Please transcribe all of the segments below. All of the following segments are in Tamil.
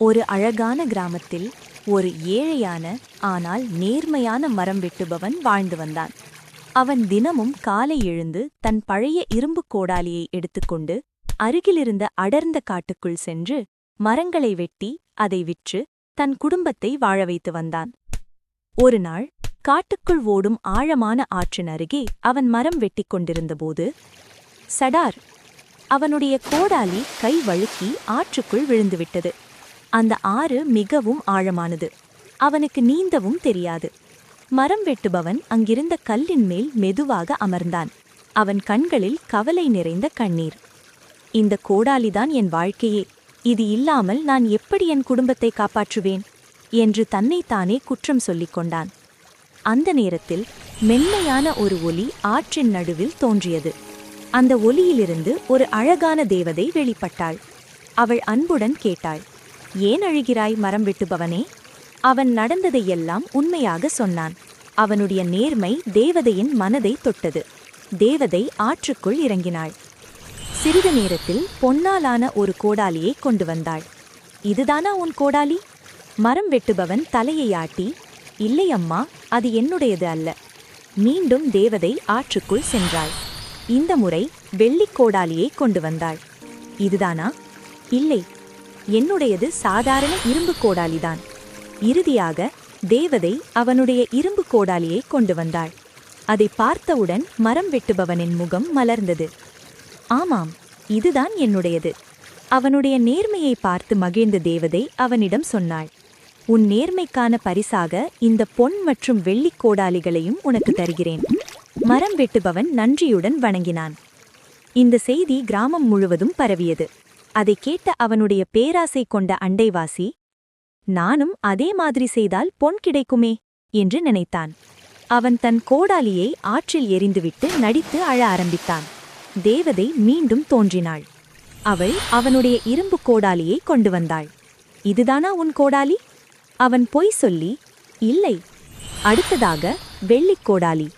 ஒரு அழகான கிராமத்தில் ஒரு ஏழையான ஆனால் நேர்மையான மரம் வெட்டுபவன் வாழ்ந்து வந்தான். அவன் தினமும் காலை எழுந்து தன் பழைய இரும்புக் கோடாலியை எடுத்துக்கொண்டு அருகிலிருந்த அடர்ந்த காட்டுக்குள் சென்று மரங்களை வெட்டி அதை விற்று தன் குடும்பத்தை வாழ வைத்து வந்தான். ஒரு நாள் காட்டுக்குள் ஓடும் ஆழமான ஆற்றின் அருகே அவன் மரம் வெட்டிக் கொண்டிருந்தபோது சடார்! அவனுடைய கோடாலி கை வழுக்கி ஆற்றுக்குள் விழுந்துவிட்டது. அந்த ஆறு மிகவும் ஆழமானது. அவனுக்கு நீந்தவும் தெரியாது. மரம் வெட்டுபவன் அங்கிருந்த கல்லின் மேல் மெதுவாக அமர்ந்தான். அவன் கண்களில் கவலை நிறைந்த கண்ணீர். இந்த கோடாலிதான் என் வாழ்க்கையே, இது இல்லாமல் நான் எப்படி என் குடும்பத்தை காப்பாற்றுவேன் என்று தன்னைத்தானே குற்றம் சொல்லிக் கொண்டான். அந்த நேரத்தில் மென்மையான ஒரு ஒலி ஆற்றின் நடுவில் தோன்றியது. அந்த ஒலியிலிருந்து ஒரு அழகான தேவதை வெளிப்பட்டாள். அவள் அன்புடன் கேட்டாள், ஏன் அழுகிறாய் மரம் வெட்டுபவனே? அவன் நடந்ததையெல்லாம் உண்மையாக சொன்னான். அவனுடைய நேர்மை தேவதையின் மனதை தொட்டது. தேவதை ஆற்றுக்குள் இறங்கினாள். சிறிது நேரத்தில் பொன்னாலான ஒரு கோடாலியை கொண்டு வந்தாள். இதுதானா உன் கோடாலி? மரம் வெட்டுபவன் தலையை ஆட்டி, இல்லை அம்மா, அது என்னுடையது அல்ல. மீண்டும் தேவதை ஆற்றுக்குள் சென்றாள். இந்த முறை வெள்ளிக் கோடாலியை கொண்டு வந்தாள். இதுதானா? இல்லை, என்னுடையது சாதாரண இரும்பு கோடாலிதான். இறுதியாக தேவதை அவனுடைய இரும்பு கோடாலியை கொண்டு வந்தாள். அதை பார்த்தவுடன் மரம் வெட்டுபவனின் முகம் மலர்ந்தது. ஆமாம், இதுதான் என்னுடையது. அவனுடைய நேர்மையை பார்த்து மகிழ்ந்த தேவதை அவனிடம் சொன்னாள், உன் நேர்மைக்கான பரிசாக இந்த பொன் மற்றும் வெள்ளிக் கோடாலிகளையும் உனக்கு தருகிறேன். மரம் வெட்டுபவன் நன்றியுடன் வணங்கினான். இந்த செய்தி கிராமம் முழுவதும் பரவியது. அதை கேட்ட அவனுடைய பேராசை கொண்ட அண்டைவாசி, நானும் அதே மாதிரி செய்தால் பொன் கிடைக்குமே என்று நினைத்தான். அவன் தன் கோடாலியை ஆற்றில் எறிந்துவிட்டு நடித்து அழ ஆரம்பித்தான். தேவதை மீண்டும் தோன்றினாள். அவள் அவனுடைய இரும்பு கோடாலியை கொண்டு வந்தாள். இதுதானா உன் கோடாலி? அவன் பொய் சொல்லி, இல்லை. அடுத்ததாக வெள்ளிக் கோடாலி.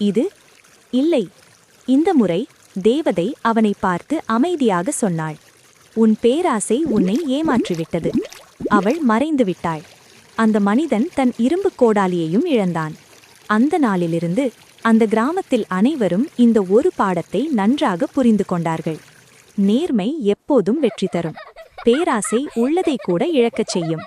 இது? இல்லை. இந்த முறை தேவதை அவனை பார்த்து அமைதியாக சொன்னாள், உன் பேராசை உன்னை ஏமாற்றிவிட்டது. அவள் மறைந்து விட்டாள். அந்த மனிதன் தன் இரும்பு கோடாலியையும் இழந்தான். அந்த நாளிலிருந்து அந்த கிராமத்தில் அனைவரும் இந்த ஒரு பாடத்தை நன்றாக புரிந்து கொண்டார்கள். நேர்மை எப்போதும் வெற்றி தரும். பேராசை உள்ளதை கூட இழக்கச் செய்யும்.